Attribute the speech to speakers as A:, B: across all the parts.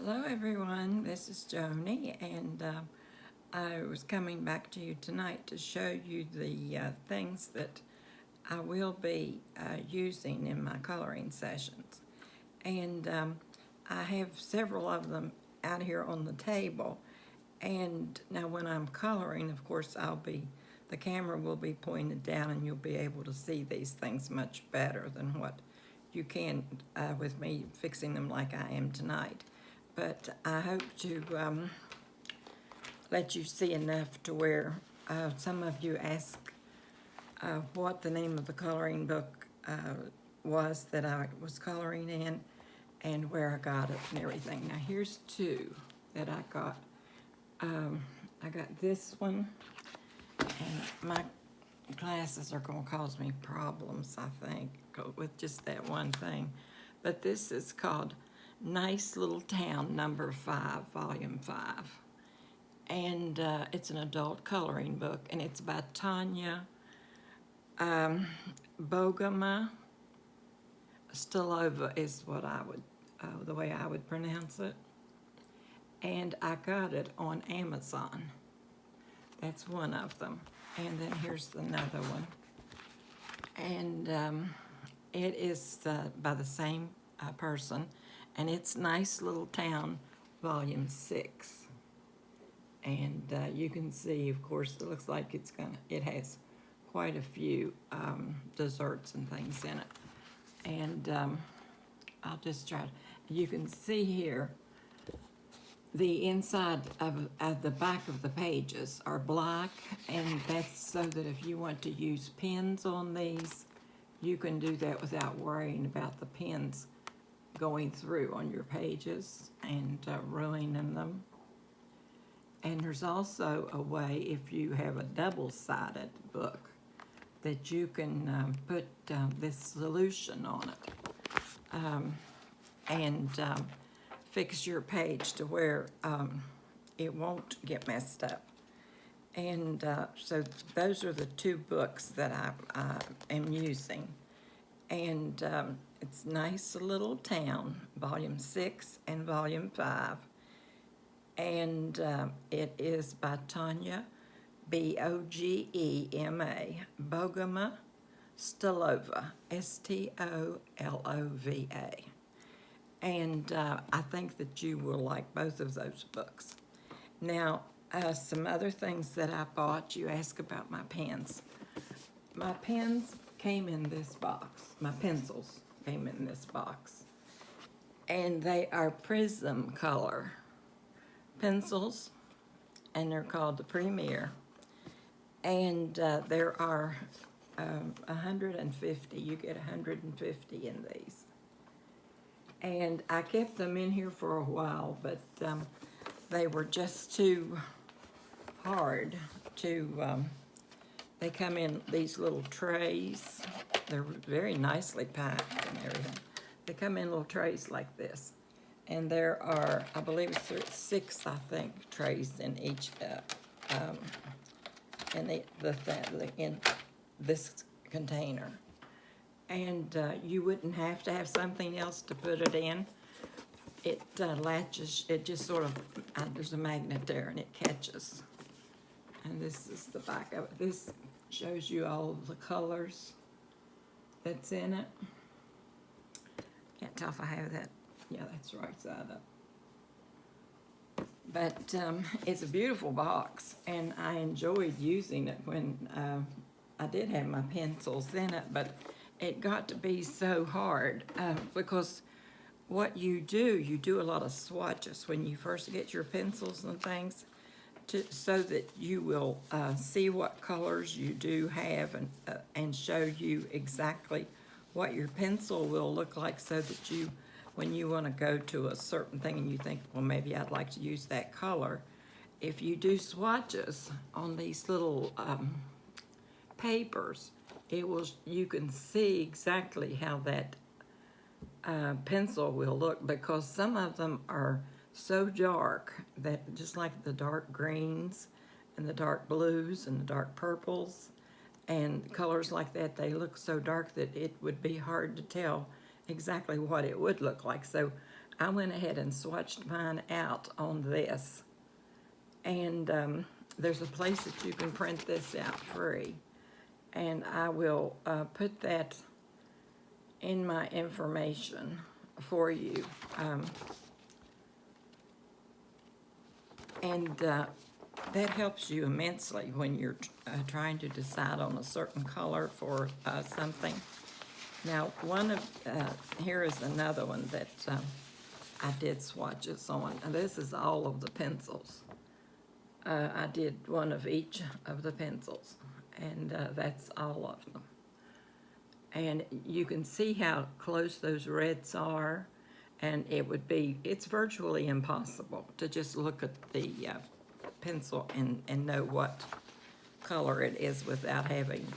A: Hello everyone, this is Joni, and I was coming back to you tonight to show you the things that I will be using in my coloring sessions. And I have several of them out here on the table, and now when I'm coloring, of course, the camera will be pointed down and you'll be able to see these things much better than what you can with me fixing them like I am tonight. But I hope to let you see enough to where some of you asked what the name of the coloring book was that I was coloring in and where I got it and everything. Now here's two that I got. I got this one, and my glasses are going to cause me problems, I think, with just that one thing. But this is called Nice Little Town Number 5, Volume 5. And it's an adult coloring book, and it's by Tanya Bogoma. Stilova is what I would, the way I would pronounce it. And I got it on Amazon. That's one of them. And then here's another one. And it is by the same person. And it's Nice Little Town, Volume 6. And you can see, of course, it looks like it has quite a few desserts and things in it. And I'll just try to, you can see here, the inside of the back of the pages are black, and that's so that if you want to use pens on these, you can do that without worrying about the pens going through on your pages and ruining them. And there's also a way, if you have a double-sided book, that you can put this solution on it and fix your page to where it won't get messed up. And so those are the two books that I am using. And it's Nice Little Town, Volume 6 and Volume 5. And it is by Tanya, B-O-G-E-M-A, Bogoma Stilova, S-T-O-L-O-V-A. And I think that you will like both of those books. Now, some other things that I bought, you ask about my pens. My pens came in this box. My pencils came in this box. And they are Prism color pencils, and they're called the Premier. And there are 150. You get 150 in these. And I kept them in here for a while, but they were just too hard to, they come in these little trays. They're very nicely packed and everything. They come in little trays like this. And there are, I believe it's 6, I think, trays in each, in this container. And you wouldn't have to have something else to put it in. It latches, it just sort of, there's a magnet there and it catches. And this is the back of it. This shows you all of the colors that's in it. Can't tell if I have that. Yeah, that's right side up. But it's a beautiful box, and I enjoyed using it when I did have my pencils in it, but it got to be so hard because what you do a lot of swatches when you first get your pencils and things so that you will see what colors you do have and show you exactly what your pencil will look like, so that you, when you want to go to a certain thing and you think, well, maybe I'd like to use that color, if you do swatches on these little papers, you can see exactly how that pencil will look, because some of them are so dark that, just like the dark greens and the dark blues and the dark purples and colors like that, they look so dark that it would be hard to tell exactly what it would look like. So I went ahead and swatched mine out on this. And there's a place that you can print this out free. And I will put that in my information for you. That helps you immensely when you're trying to decide on a certain color for something. Now, here is another one that I did swatches on. And this is all of the pencils. I did one of each of the pencils, and that's all of them. And you can see how close those reds are, and it's virtually impossible to just look at the pencil and know what color it is without having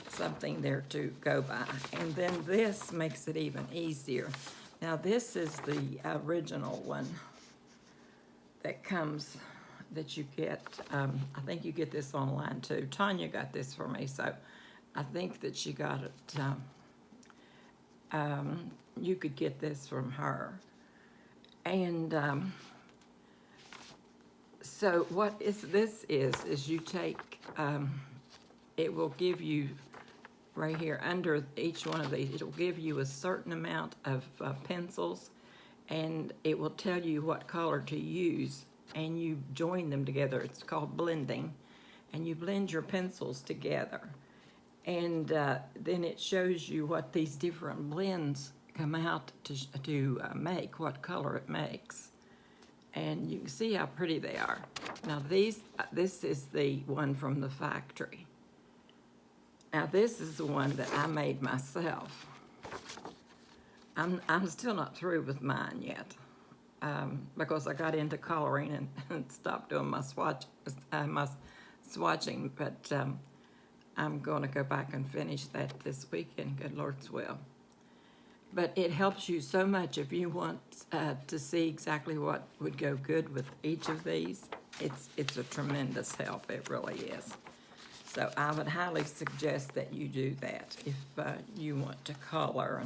A: something there to go by. And then this makes it even easier. Now this is the original one that you get. I think you get this online too. Tanya got this for me, so I think that she got it. You could get this from her. And so what this is you take, it will give you right here under each one of these, it'll give you a certain amount of pencils, and it will tell you what color to use, and you join them together. It's called blending, and you blend your pencils together. And then it shows you what these different blends come out to make, what color it makes. And you can see how pretty they are. Now this is the one from the factory. Now this is the one that I made myself. I'm still not through with mine yet, because I got into coloring and stopped doing my swatching, but I'm going to go back and finish that this weekend, good Lord's will. But it helps you so much if you want to see exactly what would go good with each of these. It's a tremendous help, it really is. So I would highly suggest that you do that if you want to color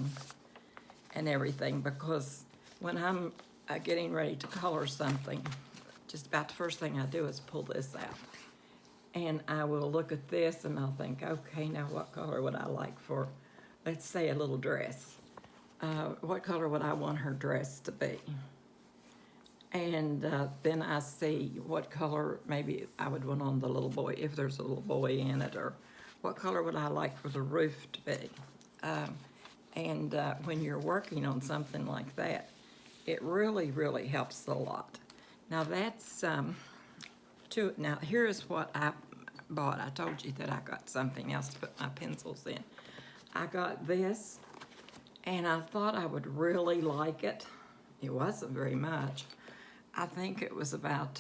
A: and everything, because when I'm getting ready to color something, just about the first thing I do is pull this out. And I will look at this and I'll think, okay, now what color would I like for, let's say, a little dress? What color would I want her dress to be? And then I see what color maybe I would want on the little boy, if there's a little boy in it, or what color would I like for the roof to be? When you're working on something like that, it really, really helps a lot. Now that's, now here is what I bought. I told you that I got something else to put my pencils in. I got this, and I thought I would really like it. It wasn't very much. I think it was about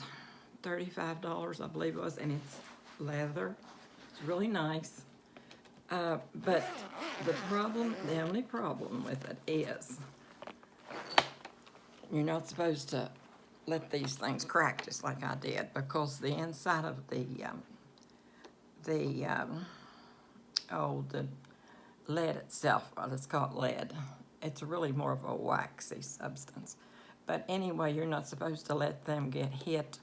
A: $35, I believe it was, and it's leather. It's really nice. But the only problem with it is you're not supposed to let these things crack just like I did, because the inside of the lead itself, well, it's called lead. It's really more of a waxy substance. But anyway, you're not supposed to let them get hit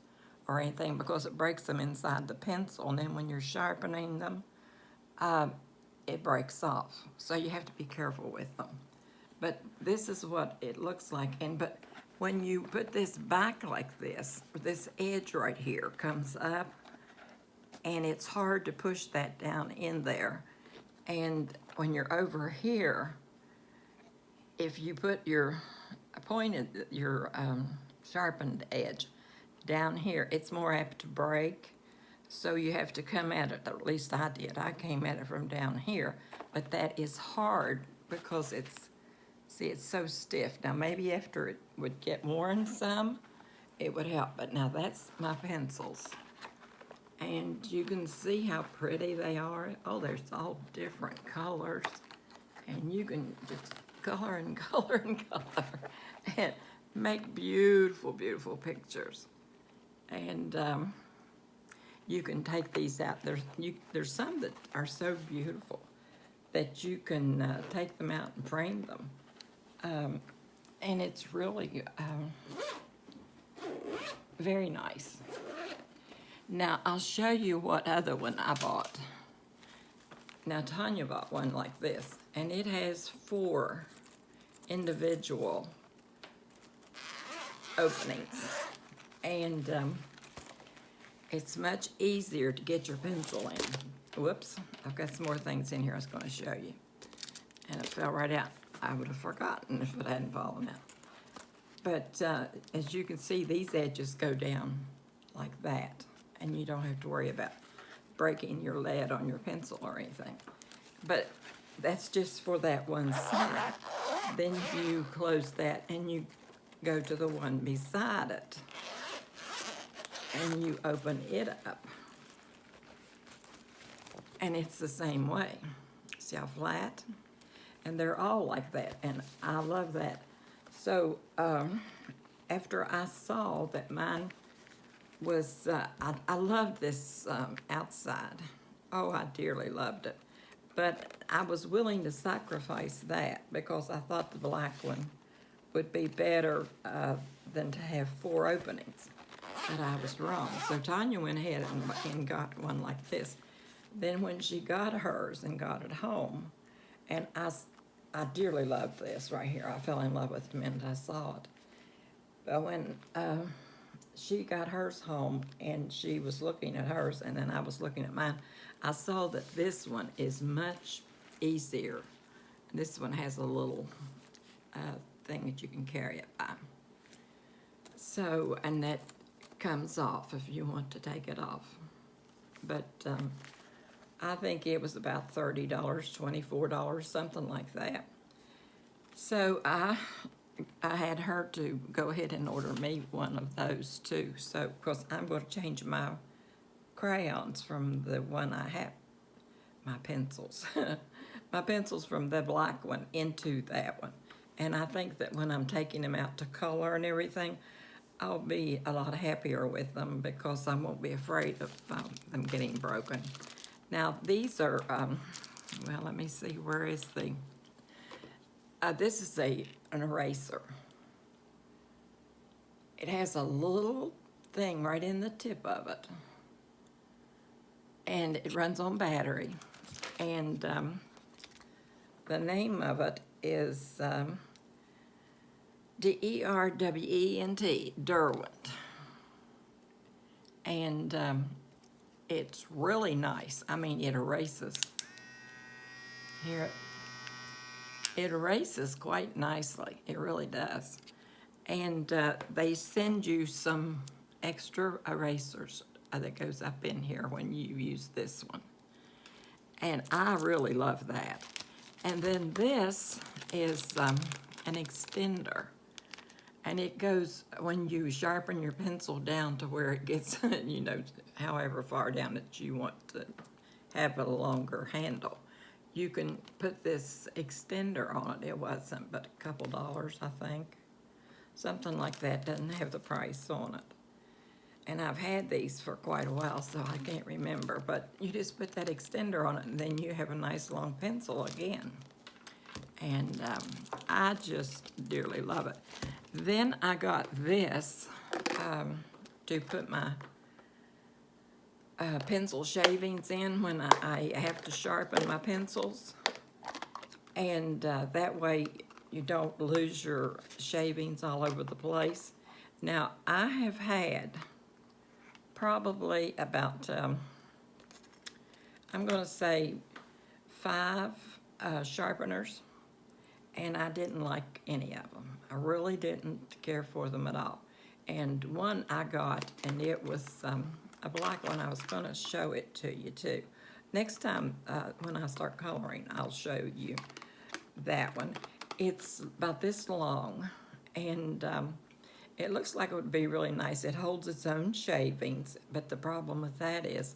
A: or anything, because it breaks them inside the pencil, and then when you're sharpening them, it breaks off. So you have to be careful with them. But this is what it looks like. But when you put this back like this edge right here comes up, and it's hard to push that down in there. And when you're over here, if you put your sharpened edge down here, it's more apt to break. So you have to come at it, at least I did. I came at it from down here, but that is hard because it's so stiff. Now maybe after it would get worn some, it would help. But now that's my pencils. And you can see how pretty they are. Oh, there's all different colors. And you can just color and color and color and make beautiful, beautiful pictures. And you can take these out. There's some that are so beautiful that you can take them out and frame them. And it's really very nice. Now, I'll show you what other one I bought. Now, Tanya bought one like this, and it has 4 individual openings. And it's much easier to get your pencil in. Whoops, I've got some more things in here I was going to show you. And it fell right out. I would have forgotten if it hadn't fallen out. But as you can see, these edges go down like that. And you don't have to worry about breaking your lead on your pencil or anything. But that's just for that one side. Then you close that and you go to the one beside it. And you open it up. And it's the same way. See how flat? And they're all like that, and I love that. So after I saw that mine was, I loved this outside. Oh, I dearly loved it. But I was willing to sacrifice that because I thought the black one would be better than to have 4 openings. But I was wrong. So Tanya went ahead and got one like this. Then when she got hers and got it home, and I dearly loved this right here. I fell in love with it the minute I saw it. But when she got hers home and she was looking at hers and then I was looking at mine, I saw that this one is much easier. This one has a little thing that you can carry it by. So, and that comes off if you want to take it off. But I think it was about $30, $24, something like that. So I had her to go ahead and order me one of those too. So, because I'm going to change my crayons from the one I have, my pencils, my pencils from the black one into that one. And I think that when I'm taking them out to color and everything, I'll be a lot happier with them because I won't be afraid of them getting broken. Now, these are, well, let me see, where is the, this is an eraser. It has a little thing right in the tip of it. And it runs on battery. And the name of it is D-E-R-W-E-N-T, Derwent. And it's really nice. I mean, it erases. Here, it erases quite nicely. It really does. And they send you some extra erasers that goes up in here when you use this one. And I really love that. And then this is an extender. And it goes, when you sharpen your pencil down to where it gets, you know, however far down that you want to have a longer handle, you can put this extender on it. It wasn't but a couple dollars, I think. Something like that. Doesn't have the price on it. And I've had these for quite a while, so I can't remember. But you just put that extender on it, and then you have a nice long pencil again. And I just dearly love it. Then I got this to put my pencil shavings in when I have to sharpen my pencils. And that way you don't lose your shavings all over the place. Now, I have had probably about, I'm going to say 5 sharpeners, and I didn't like any of them. I really didn't care for them at all. And one I got, and it was a black one. I was going to show it to you too. Next time when I start coloring, I'll show you that one. It's about this long, and it looks like it would be really nice. It holds its own shavings, but the problem with that is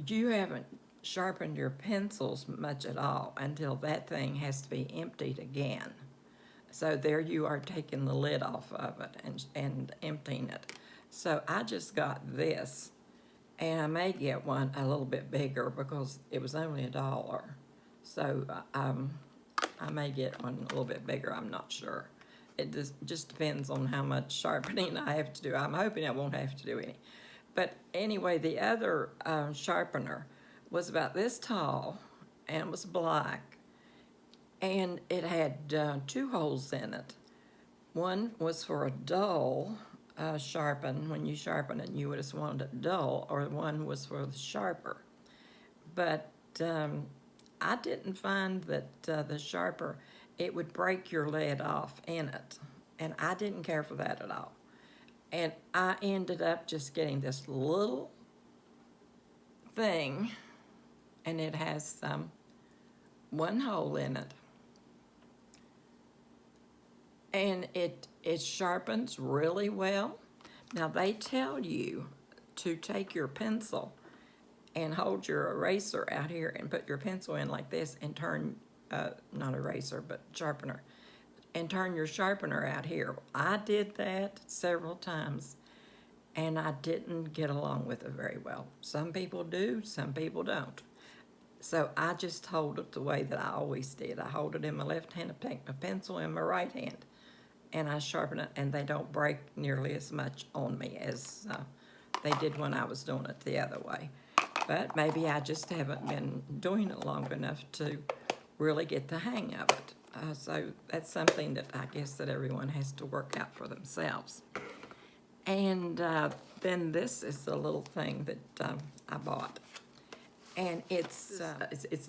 A: you haven't sharpened your pencils much at all until that thing has to be emptied again. So there you are taking the lid off of it and emptying it. So I just got this, and I may get one a little bit bigger because it was only $1. So I may get one a little bit bigger, I'm not sure. it just depends on how much sharpening I have to do. I'm hoping I won't have to do any. But anyway, the other sharpener was about this tall, and it was black, and it had 2 holes in it. One was for a dull sharpen. When you sharpen it, you would have wanted it dull, or one was for the sharper. But I didn't find that the sharper, it would break your lead off in it, and I didn't care for that at all. And I ended up just getting this little thing, and it has 1 hole in it. And it sharpens really well. Now, they tell you to take your pencil and hold your eraser out here and put your pencil in like this and turn, not eraser, but sharpener, and turn your sharpener out here. I did that several times, and I didn't get along with it very well. Some people do, some people don't. So I just hold it the way that I always did. I hold it in my left hand, I take my pencil in my right hand, and I sharpen it, and they don't break nearly as much on me as they did when I was doing it the other way. But maybe I just haven't been doing it long enough to really get the hang of it. So that's something that I guess that everyone has to work out for themselves. And then this is the little thing that I bought. And it's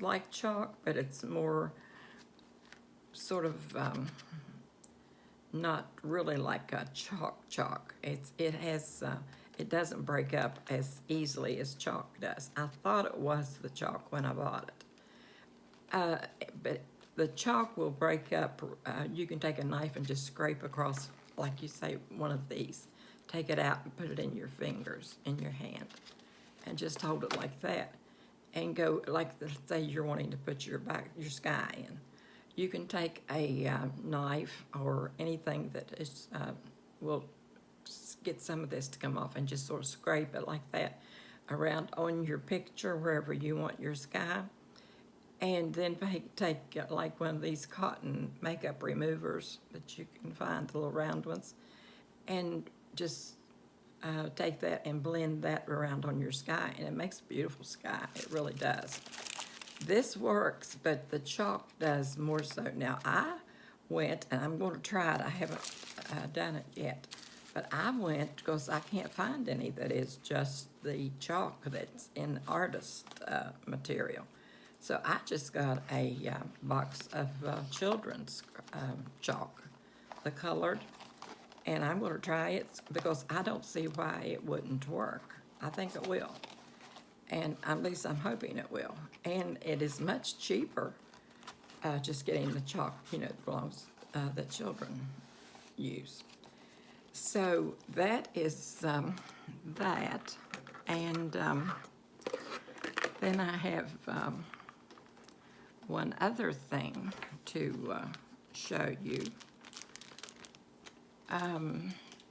A: like chalk, but it's more sort of not really like a chalk. It doesn't break up as easily as chalk does. I thought it was the chalk when I bought it. But the chalk will break up. You can take a knife and just scrape across, like you say, one of these. Take it out and put it in your fingers, in your hand, and just hold it like that. And go, like, say you're wanting to put your sky in. You can take a knife or anything that is will get some of this to come off and just sort of scrape it like that around on your picture wherever you want your sky. And then take like one of these cotton makeup removers that you can find, the little round ones, and just take that and blend that around on your sky, and it makes a beautiful sky. It really does. This works, but the chalk does more so. Now, I went, and I'm going to try it. I haven't done it yet, but I went because I can't find any that is just the chalk that's in artist material. So I just got a box of children's chalk, the colored, and I'm going to try it because I don't see why it wouldn't work. I think it will, and at least I'm hoping it will. And it is much cheaper just getting the chalk, it belongs that children use. So that is that, and then I have one other thing to show you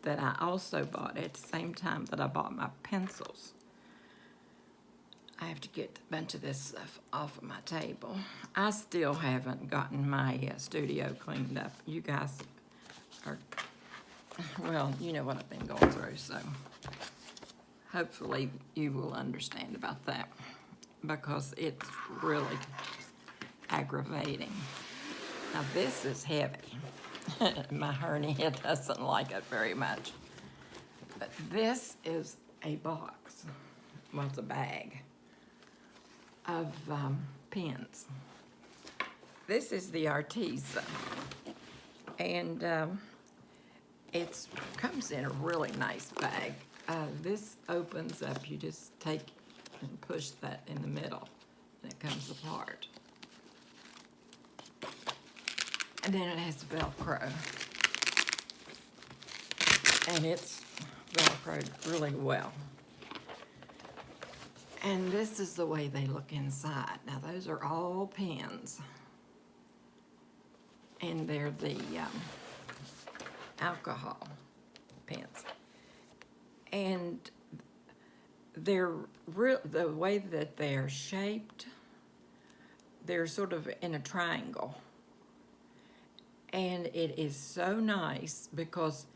A: that I also bought at the same time that I bought my pencils. I have to get a bunch of this stuff off of my table. I still haven't gotten my studio cleaned up. You guys are, well, you know what I've been going through, so hopefully you will understand about that because it's really aggravating. Now this is heavy. My hernia doesn't like it very much. But this is a box, well, it's a bag of pens. This is the Arteza, and it comes in a really nice bag. This opens up, you just take and push that in the middle, and it comes apart. And then it has Velcro, and it's Velcroed really well. And this is the way they look inside. Now those are all pens, and they're the alcohol pens. And they're the way that they're shaped, they're sort of in a triangle. And it is so nice because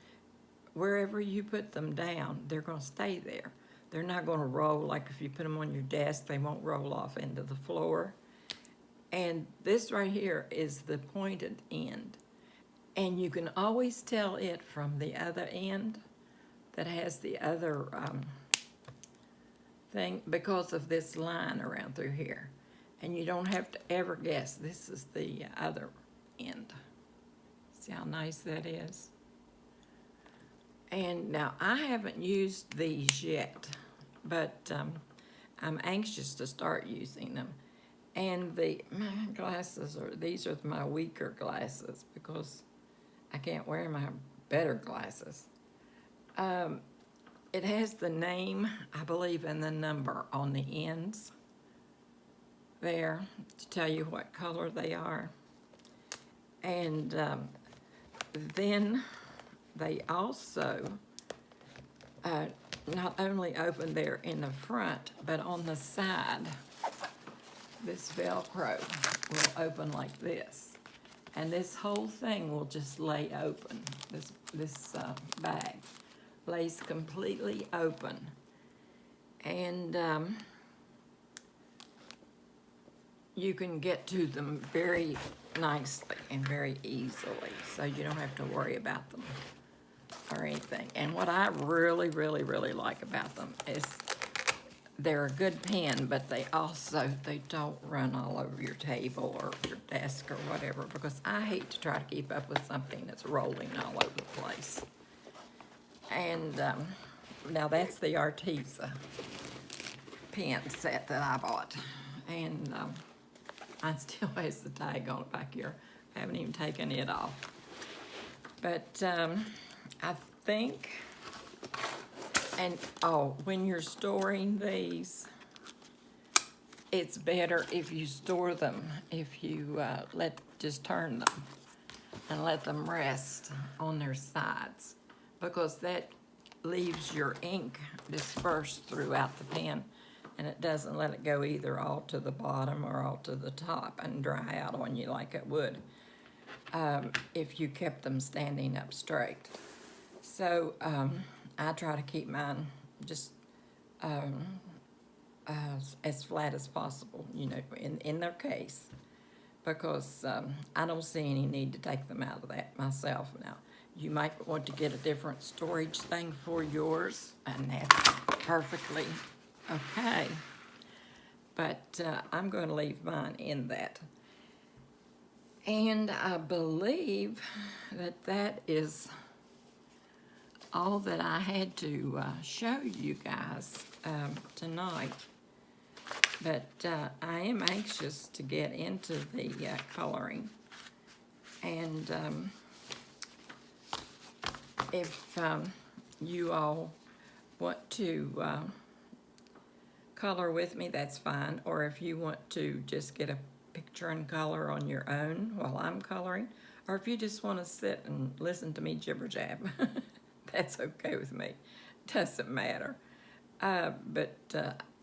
A: wherever you put them down, they're going to stay there. They're not going to roll, like if you put them on your desk, they won't roll off into the floor. And this right here is the pointed end. And you can always tell it from the other end that has the other thing because of this line around through here. And you don't have to ever guess. This is the other end. See how nice that is? And now I haven't used these yet, but I'm anxious to start using them. And my glasses these are my weaker glasses because I can't wear my better glasses. It has the name, I believe, and the number on the ends there to tell you what color they are. And then they also not only open there in the front, but on the side, this Velcro will open like this. And this whole thing will just lay open. This bag lays completely open. And you can get to them very nicely and very easily, so you don't have to worry about them or anything. And what I really, really, really like about them is they're a good pen, but they don't run all over your table or your desk or whatever, because I hate to try to keep up with something that's rolling all over the place. And now that's the Arteza pen set that I bought. And mine still has the tag on it back here. I haven't even taken it off. But I think, and when you're storing these, it's better if you store them, if you just turn them and let them rest on their sides, because that leaves your ink dispersed throughout the pen, and it doesn't let it go either all to the bottom or all to the top and dry out on you like it would if you kept them standing up straight. So I try to keep mine just as flat as possible, you know, in their case, because I don't see any need to take them out of that myself now. You might want to get a different storage thing for yours, and that's perfectly okay. But I'm going to leave mine in that. And I believe that is all that I had to show you guys tonight. But I am anxious to get into the coloring. And if you all want to color with me, that's fine. Or if you want to just get a picture and color on your own while I'm coloring, or if you just want to sit and listen to me jibber jab, that's okay with me. Doesn't matter. But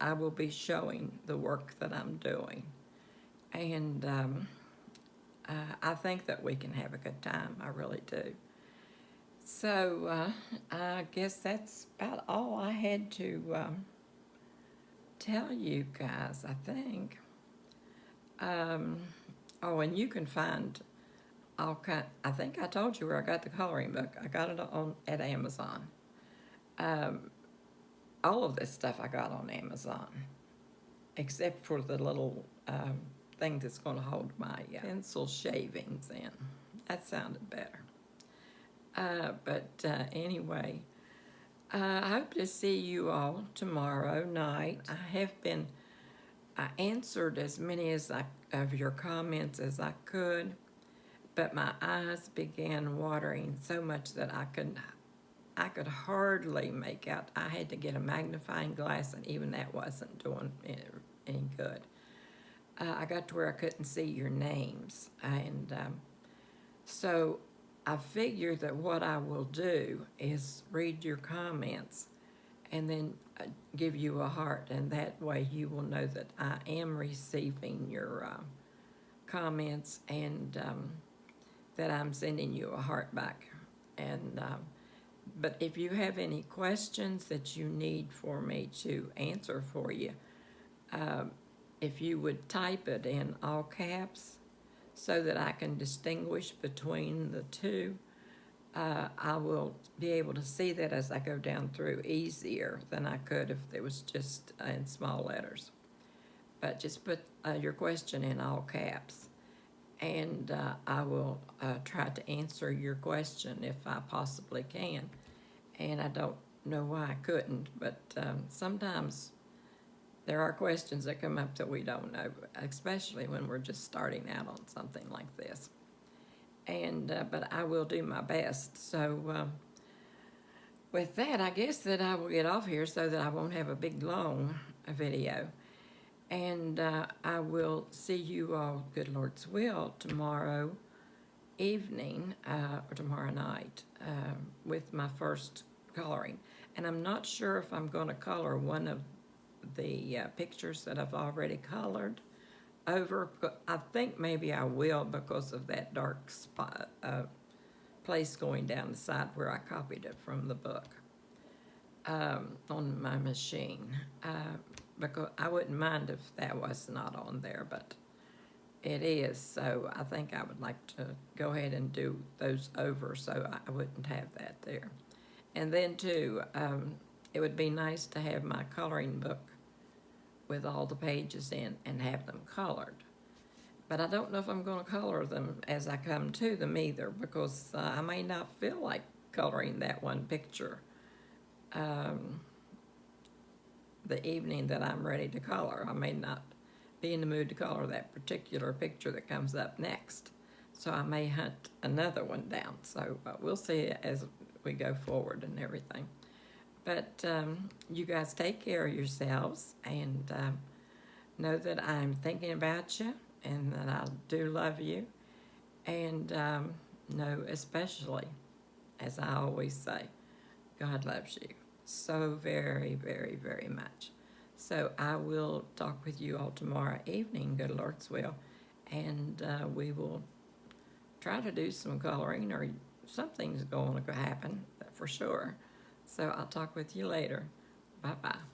A: I will be showing the work that I'm doing. And I think that we can have a good time. I really do. So I guess that's about all I had to tell you guys, I think. And you can find all kind. I think I told you where I got the coloring book. I got it at Amazon. All of this stuff I got on Amazon, except for the little thing that's going to hold my pencil shavings in. That sounded better. But anyway, I hope to see you all tomorrow night. I answered as many of your comments as I could, but my eyes began watering so much that I could hardly make out. I had to get a magnifying glass, and even that wasn't doing any good. I got to where I couldn't see your names, and so I figured that what I will do is read your comments and then give you a heart, and that way you will know that I am receiving your comments, and that I'm sending you a heart back. And but if you have any questions that you need for me to answer for you, if you would type it in all caps so that I can distinguish between the two, I will be able to see that as I go down through easier than I could if it was just in small letters. But just put your question in all caps, and I will try to answer your question if I possibly can. And I don't know why I couldn't, but sometimes there are questions that come up that we don't know, especially when we're just starting out on something like this. And but I will do my best. So with that, I guess that I will get off here so that I won't have a big long video. And I will see you all, good Lord's will, tomorrow evening or tomorrow night with my first coloring. And I'm not sure if I'm going to color one of the pictures that I've already colored over. I think maybe I will because of that dark spot place going down the side where I copied it from the book on my machine. Because I wouldn't mind if that was not on there, but it is. So I think I would like to go ahead and do those over so I wouldn't have that there. And then too, it would be nice to have my coloring book with all the pages in and have them colored. But I don't know if I'm going to color them as I come to them either, because I may not feel like coloring that one picture the evening that I'm ready to color. I may not be in the mood to color that particular picture that comes up next. So I may hunt another one down. So we'll see as we go forward and everything. But you guys take care of yourselves, and know that I'm thinking about you and that I do love you. And know especially, as I always say, God loves you so very, very, very much. So I will talk with you all tomorrow evening, good Lord's will, and we will try to do some coloring, or something's going to happen for sure. So I'll talk with you later. Bye-bye.